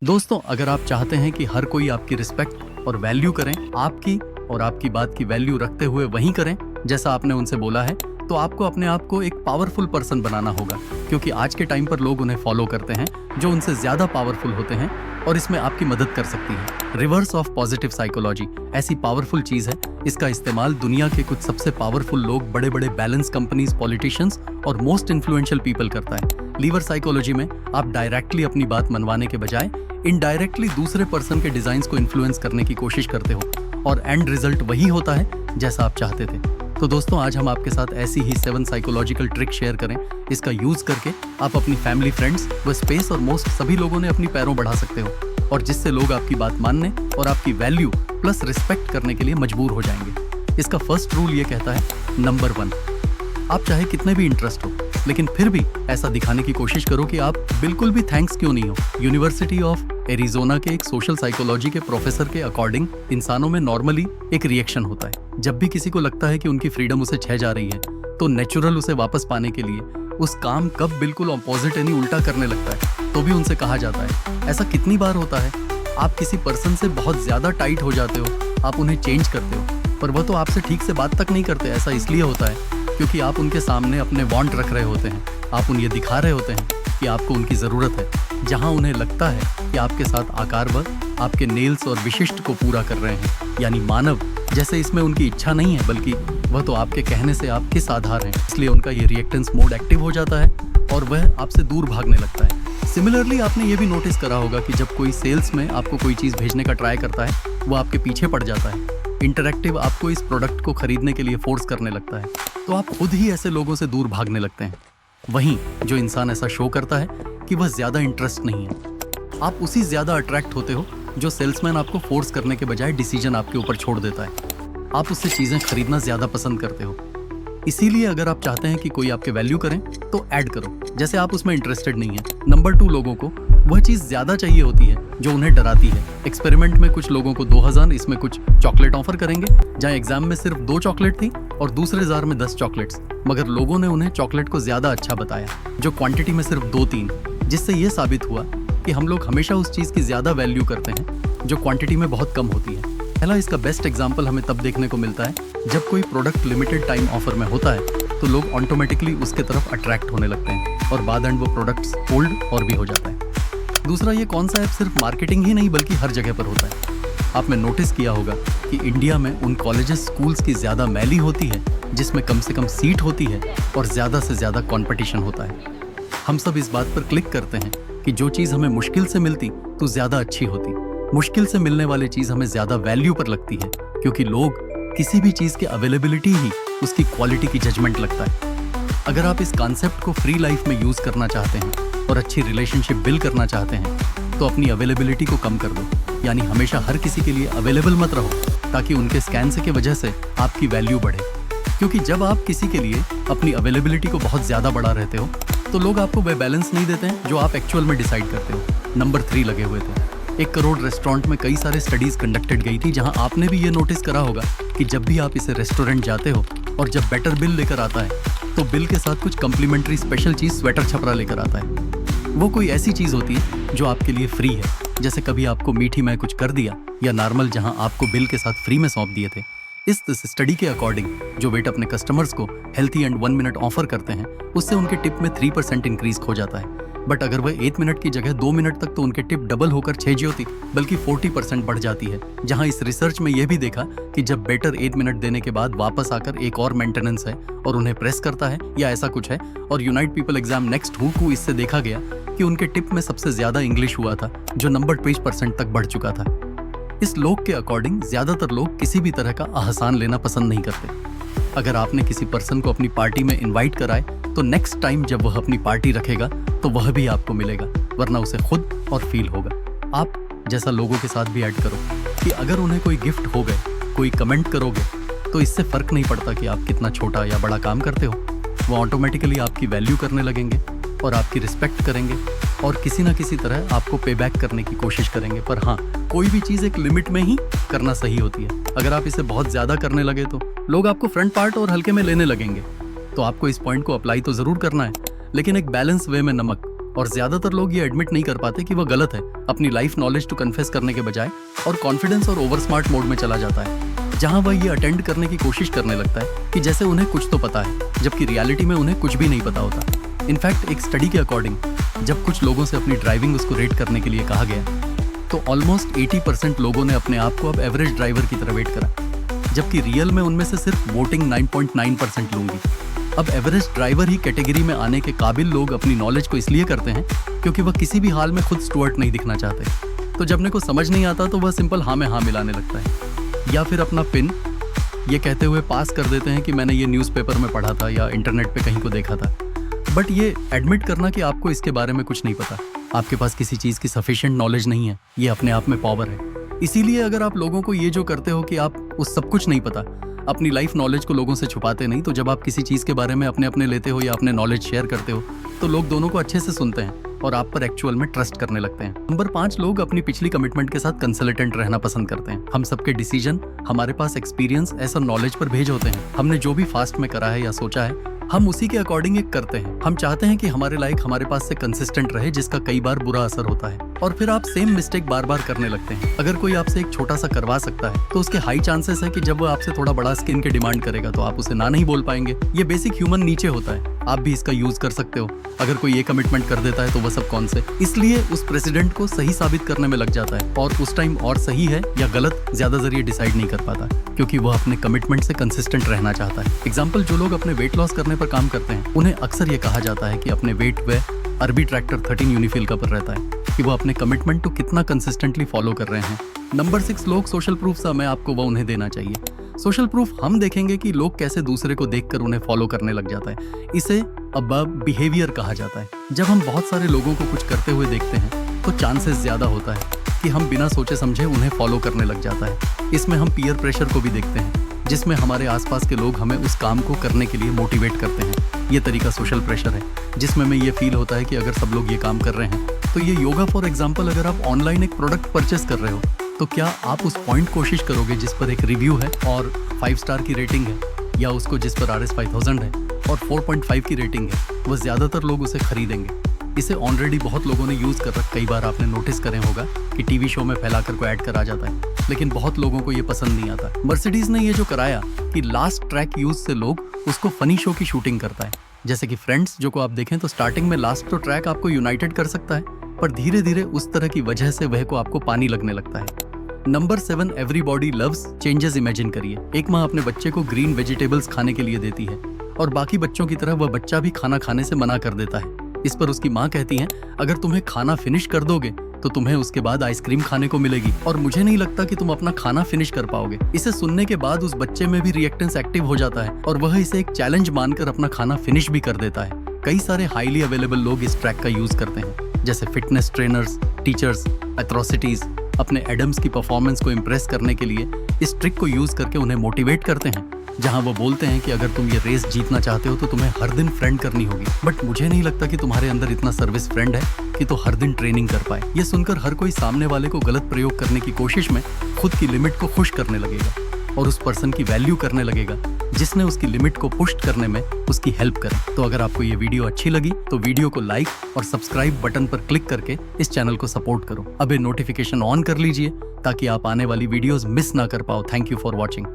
दोस्तों, अगर आप चाहते हैं कि हर कोई आपकी रिस्पेक्ट और वैल्यू करें, आपकी बात की वैल्यू रखते हुए वही करें जैसा आपने उनसे बोला है, तो आपको अपने आप को एक पावरफुल पर्सन बनाना होगा। क्योंकि आज के टाइम पर लोग उन्हें फॉलो करते हैं जो उनसे ज्यादा पावरफुल होते हैं और इसमें आपकी मदद कर सकती है। रिवर्स ऑफ पॉजिटिव साइकोलॉजी ऐसी पावरफुल चीज है। इसका इस्तेमाल दुनिया के कुछ सबसे पावरफुल लोग, बड़े बड़े बैलेंस कंपनीज, पॉलिटिशियंस और मोस्ट इन्फ्लुएंशियल पीपल करता है। लीवर साइकोलॉजी में आप डायरेक्टली अपनी बात मनवाने के बजाय इनडायरेक्टली दूसरे पर्सन के डिजाइन्स को इन्फ्लुएंस करने की कोशिश करते हो और एंड रिजल्ट वही होता है जैसा आप चाहते थे। तो दोस्तों, आज हम आपके साथ ऐसी ही 7 साइकोलॉजिकल ट्रिक शेयर करें। इसका यूज करके आप अपनी फैमिली, फ्रेंड्स व स्पेस और मोस्ट सभी लोगों ने अपनी पैरों बढ़ा सकते हो, और जिससे लोग आपकी बात मानने और आपकी वैल्यू प्लस रिस्पेक्ट करने के लिए मजबूर हो जाएंगे। इसका फर्स्ट रूल ये कहता है, नंबर 1, आप चाहे कितने भी इंटरेस्ट हो लेकिन फिर भी ऐसा दिखाने की कोशिश करो कि आप बिल्कुल भी थैंक्स क्यों नहीं हो। यूनिवर्सिटी ऑफ एरिजोना के एक सोशल साइकोलॉजी के प्रोफेसर के अकॉर्डिंग इंसानों में नॉर्मली एक रिएक्शन होता है। जब भी किसी को लगता है कि उनकी फ्रीडम उसे छह जा रही है, तो नेचुरल उसे वापस पाने के लिए उस काम कब बिल्कुल ऑपोजिट यानी उल्टा करने लगता है, तो भी उनसे कहा जाता है। ऐसा कितनी बार होता है, आप किसी पर्सन से बहुत ज्यादा टाइट हो जाते हो, आप उन्हें चेंज करते हो, पर वह तो आपसे ठीक से बात तक नहीं करते। ऐसा इसलिए होता है क्योंकि आप उनके सामने अपने वांट रख रहे होते हैं, आप उन्हें दिखा रहे होते हैं कि आपको उनकी ज़रूरत है, जहां उन्हें लगता है कि आपके साथ आकार व आपके नेल्स और विशिष्ट को पूरा कर रहे हैं, यानी मानव जैसे इसमें उनकी इच्छा नहीं है, बल्कि वह तो आपके कहने से आप किस आधार हैं। इसलिए उनका ये रिएक्टेंस मोड एक्टिव हो जाता है और वह आपसे दूर भागने लगता है। सिमिलरली आपने ये भी नोटिस करा होगा कि जब कोई सेल्स में आपको कोई चीज़ भेजने का ट्राई करता है, वो आपके पीछे पड़ जाता है। इंटरैक्टिव आपको इस प्रोडक्ट को खरीदने के लिए फोर्स करने लगता है, तो आप खुद ही ऐसे लोगों से दूर भागने लगते हैं। वहीं जो इंसान ऐसा शो करता है कि वह ज्यादा इंटरेस्ट नहीं है, आप उसी ज्यादा अट्रैक्ट होते हो जो सेल्समैन आपको फोर्स करने के बजाय डिसीजन आपके ऊपर छोड़ देता है। आप उससे चीजें खरीदना ज्यादा पसंद करते हो। इसीलिए अगर आप चाहते हैं कि कोई आपके वैल्यू करें, तो ऐड करो जैसे आप उसमें इंटरेस्टेड नहीं है। नंबर 2, लोगों को वह चीज ज्यादा चाहिए होती है जो उन्हें डराती है। एक्सपेरिमेंट में कुछ लोगों को 2000 इसमें कुछ चॉकलेट ऑफर करेंगे, जहां एग्जाम में सिर्फ 2 चॉकलेट थी और दूसरे जार में 10 चॉकलेट्स, मगर लोगों ने उन्हें चॉकलेट को ज्यादा अच्छा बताया, जो क्वांटिटी में सिर्फ 2-3, जिससे यह साबित हुआ कि हम लोग हमेशा उस चीज की ज्यादा वैल्यू करते हैं जो क्वांटिटी में बहुत कम होती है। पहला इसका बेस्ट एग्जाम्पल हमें तब देखने को मिलता है जब कोई प्रोडक्ट लिमिटेड टाइम ऑफर में होता है, तो लोग ऑटोमेटिकली उसके तरफ अट्रैक्ट होने लगते हैं और बाद एंड वो प्रोडक्ट्स ओल्ड और भी हो जाता है। दूसरा, ये कॉन्सेप्ट सिर्फ मार्केटिंग ही नहीं बल्कि हर जगह पर होता है। आपने नोटिस किया होगा कि इंडिया में उन कॉलेजेस, स्कूल्स की ज्यादा मैली होती है जिसमें कम से कम सीट होती है और ज्यादा से ज्यादा कंपटीशन होता है। हम सब इस बात पर क्लिक करते हैं कि जो चीज़ हमें मुश्किल से मिलती तो ज्यादा अच्छी होती। मुश्किल से मिलने वाली चीज़ हमें ज्यादा वैल्यू पर लगती है, क्योंकि लोग किसी भी चीज़ की अवेलेबिलिटी ही उसकी क्वालिटी की जजमेंट लगता है। अगर आप इस कॉन्सेप्ट को फ्री लाइफ में यूज करना चाहते हैं और अच्छी रिलेशनशिप बिल्ड करना चाहते हैं, तो अपनी अवेलेबिलिटी को कम कर दो, यानी हमेशा हर किसी के लिए अवेलेबल मत रहो, ताकि उनके स्कैन से की वजह से आपकी वैल्यू बढ़े। क्योंकि जब आप किसी के लिए अपनी अवेलेबिलिटी को बहुत ज्यादा बढ़ा रहते हो, तो लोग आपको वह बैलेंस नहीं देते हैं जो आप एक्चुअल में डिसाइड करते हो। नंबर 3 लगे हुए थे। 1 करोड़ रेस्टोरेंट में कई सारे स्टडीज कंडक्टेड गई थी, जहां आपने भी ये नोटिस करा होगा कि जब भी आप इसे रेस्टोरेंट जाते हो और जब बेटर बिल लेकर आता है, तो बिल के साथ कुछ कम्प्लीमेंट्री स्पेशल चीज, स्वेटर छपरा लेकर आता है। वो कोई ऐसी चीज होती है जो आपके लिए फ्री है, जैसे कभी आपको मीठी में कुछ कर दिया, या नॉर्मल जहां आपको बिल के साथ फ्री में सौंप दिए थे। इस स्टडी के अकॉर्डिंग जो वेट अपने कस्टमर्स को हेल्थी एंड 1 मिनट ऑफर करते हैं, उससे उनके टिप में 3% इंक्रीज हो जाता है। बट अगर वह 8 मिनट की जगह 2 मिनट तक, तो उनके टिप डबल होकर 6 होती बल्कि 40% बढ़ जाती है। जहां इस रिसर्च में यह भी देखा कि जब बेटर 8 मिनट देने के बाद वापस आकर एक और मेंटेनेंस है और उन्हें प्रेस करता है या ऐसा कुछ है, और unite people exam next who co इससे देखा गया कि उनके टिप में सबसे ज्यादा इंग्लिश हुआ था, जो नंबर 20% तक बढ़ चुका था। इस लोग के अकॉर्डिंग ज्यादातर लोग किसी भी तरह का आसान लेना पसंद नहीं करते। अगर आपने किसी पर्सन को अपनी पार्टी में इनवाइट कराए, तो नेक्स्ट टाइम जब वह अपनी पार्टी रखेगा तो वह भी आपको मिलेगा, वरना उसे खुद और फील होगा। आप जैसा लोगों के साथ भी ऐड करो कि अगर उन्हें कोई गिफ्ट हो गए, कोई कमेंट करोगे, तो इससे फर्क नहीं पड़ता कि आप कितना छोटा या बड़ा काम करते हो। वो ऑटोमेटिकली आपकी वैल्यू करने लगेंगे और आपकी रिस्पेक्ट करेंगे और किसी ना किसी तरह आपको पे बैक करने की कोशिश करेंगे। पर हाँ, कोई भी चीज़ एक लिमिट में ही करना सही होती है। अगर आप इसे बहुत ज़्यादा करने लगे तो लोग आपको फ्रंट पार्ट और हल्के में लेने लगेंगे। तो आपको इस पॉइंट को अप्लाई तो ज़रूर करना है, लेकिन एक बैलेंस वे में नमक और ज्यादातर लोग ये एडमिट नहीं कर पाते कि वह गलत है। अपनी लाइफ नॉलेज टू कन्फेस करने के बजाय और कॉन्फिडेंस और ओवर स्मार्ट मोड में चला जाता है, जहां वह ये अटेंड करने की कोशिश करने लगता है कि जैसे उन्हें कुछ तो पता है, जबकि रियलिटी में उन्हें कुछ भी नहीं पता होता। इनफैक्ट एक स्टडी के अकॉर्डिंग जब कुछ लोगों से अपनी ड्राइविंग उसको रेट करने के लिए कहा गया, तो ऑलमोस्ट 80% लोगों ने अपने आप को अब एवरेज ड्राइवर की तरह रेट करा, जबकि रियल में उनमें से सिर्फ वोटिंग 9.9% लूंगी। अब एवरेज ड्राइवर ही कैटेगरी में आने के काबिल लोग अपनी नॉलेज को इसलिए करते हैं क्योंकि वह किसी भी हाल में खुद स्टुअर्ट नहीं दिखना चाहते। तो जब ने को समझ नहीं आता तो वह सिंपल हाँ में हाँ मिलाने लगता है, या फिर अपना पिन ये कहते हुए पास कर देते हैं कि मैंने ये न्यूज़पेपर में पढ़ा था या इंटरनेट पे कहीं को देखा था। बट ये एडमिट करना कि आपको इसके बारे में कुछ नहीं पता, आपके पास किसी चीज़ की सफिशिएंट नॉलेज नहीं है, ये अपने आप में पावर है। इसीलिए अगर आप लोगों को ये जो करते हो कि आप उस सब कुछ नहीं पता, अपनी लाइफ नॉलेज को लोगों से छुपाते नहीं, तो जब आप किसी चीज़ के बारे में अपने लेते हो या अपने नॉलेज शेयर करते हो तो लोग दोनों को अच्छे से सुनते हैं और आप पर एक्चुअल में ट्रस्ट करने लगते हैं। नंबर 5, लोग अपनी पिछली कमिटमेंट के साथ कंसल्टेंट रहना पसंद करते हैं। हम सबके डिसीजन हमारे पास एक्सपीरियंस ऐसा नॉलेज पर भेज होते हैं। हमने जो भी फास्ट में करा है या सोचा है, हम उसी के अकॉर्डिंग एक करते हैं। हम चाहते हैं कि हमारे लाइक हमारे पास से कंसिस्टेंट रहे, जिसका कई बार बुरा असर होता है, और फिर आप सेम मिस्टेक बार बार करने लगते हैं। अगर कोई आपसे एक छोटा सा करवा सकता है तो उसके हाई चांसेस है कि जब वो आपसे थोड़ा बड़ा स्किन के डिमांड करेगा तो आप उसे ना नहीं बोल पाएंगे। ये बेसिक ह्यूमन नीचे होता है, आप भी इसका यूज कर सकते हो। अगर कोई ये कमिटमेंट कर देता है तो वह सब कौन से, इसलिए उस प्रेसिडेंट को सही साबित करने में लग जाता है, और उस टाइम और सही है या गलत ज्यादा जरिए डिसाइड नहीं कर पाता, क्योंकि वह अपने कमिटमेंट से कंसिस्टेंट रहना चाहता है। एग्जाम्पल, जो लोग अपने वेट लॉस करने पर काम करते हैं उन्हें अक्सर ये कहा जाता है कि अपने वेट व अरबी ट्रैक्टर 13 यूनिफिल का पर रहता है कि वो अपने कमिटमेंट को कितना कंसिस्टेंटली फॉलो कर रहे हैं। नंबर 6, लोग सोशल प्रूफ समय आपको वह उन्हें देना चाहिए। सोशल प्रूफ हम देखेंगे कि लोग कैसे दूसरे को देखकर उन्हें फॉलो करने लग जाता है। इसे अबव बिहेवियर कहा जाता है। जब हम बहुत सारे लोगों को कुछ करते हुए देखते हैं तो चांसेस ज्यादा होता है कि हम बिना सोचे समझे उन्हें फॉलो करने लग जाता है। इसमें हम पीयर प्रेशर को भी देखते हैं, जिसमें हमारे आसपास के लोग हमें उस काम को करने के लिए मोटिवेट करते हैं। ये तरीका सोशल प्रेशर है, जिसमें हमें ये फील होता है कि अगर सब लोग ये काम कर रहे हैं तो ये योगा फॉर एग्जाम्पल, अगर आप ऑनलाइन एक प्रोडक्ट परचेस कर रहे हो तो क्या आप उस पॉइंट कोशिश करोगे जिस पर एक रिव्यू है और 5 स्टार की रेटिंग है, या उसको जिस पर RS 5000 है और 4.5 की रेटिंग है, वह ज्यादातर लोग उसे खरीदेंगे। इसे ऑलरेडी बहुत लोगों ने यूज कर रखा। कई बार आपने नोटिस करे होगा कि टीवी शो में फैलाकर को ऐड करा जाता है, लेकिन बहुत लोगों को ये पसंद नहीं आता। मर्सिडीज ने ये जो कराया कि लास्ट ट्रैक यूज से लोग उसको फनी शो की शूटिंग करता है, जैसे कि फ्रेंड्स जो को आप देखें तो स्टार्टिंग में लास्ट तो ट्रैक आपको यूनाइटेड कर सकता है, पर धीरे धीरे उस तरह की वजह से वह को आपको पानी लगने लगता है। Number 7, everybody loves changes. Imagine करिए, एक माँ अपने बच्चे को ग्रीन वेजिटेबल्स खाने के लिए देती है और बाकी बच्चों की तरह वह बच्चा भी खाना खाने से मना कर देता है। इस पर उसकी माँ कहती है, अगर तुम्हें खाना फिनिश कर दोगे तो तुम्हें उसके बाद आइसक्रीम खाने को मिलेगी, और मुझे नहीं लगता कि तुम अपना खाना फिनिश कर पाओगे। इसे सुनने के बाद उस बच्चे में भी रिएक्टेंस एक्टिव हो जाता है और वह इसे एक चैलेंज मानकर अपना खाना फिनिश भी कर देता है। कई सारे हाईली अवेलेबल लोग इस ट्रैक का यूज करते हैं, जैसे फिटनेस ट्रेनर्स, टीचर्स, एथ्रोसिटीज अपने एडम्स की परफॉर्मेंस को इम्प्रेस करने के लिए इस ट्रिक को यूज करके उन्हें मोटिवेट करते हैं, जहां वो बोलते हैं कि अगर तुम ये रेस जीतना चाहते हो तो तुम्हें हर दिन फ्रेंड करनी होगी, बट मुझे नहीं लगता कि तुम्हारे अंदर इतना सर्विस फ्रेंड है कि तो हर दिन ट्रेनिंग कर पाए। ये सुनकर हर कोई सामने वाले को गलत प्रयोग करने की कोशिश में खुद की लिमिट को खुश करने लगेगा और उस पर्सन की वैल्यू करने लगेगा जिसने उसकी लिमिट को पुश करने में उसकी हेल्प करे। तो अगर आपको ये वीडियो अच्छी लगी तो वीडियो को लाइक और सब्सक्राइब बटन पर क्लिक करके इस चैनल को सपोर्ट करो। अबे नोटिफिकेशन ऑन कर लीजिए ताकि आप आने वाली वीडियोस मिस ना कर पाओ। Thank you for watching.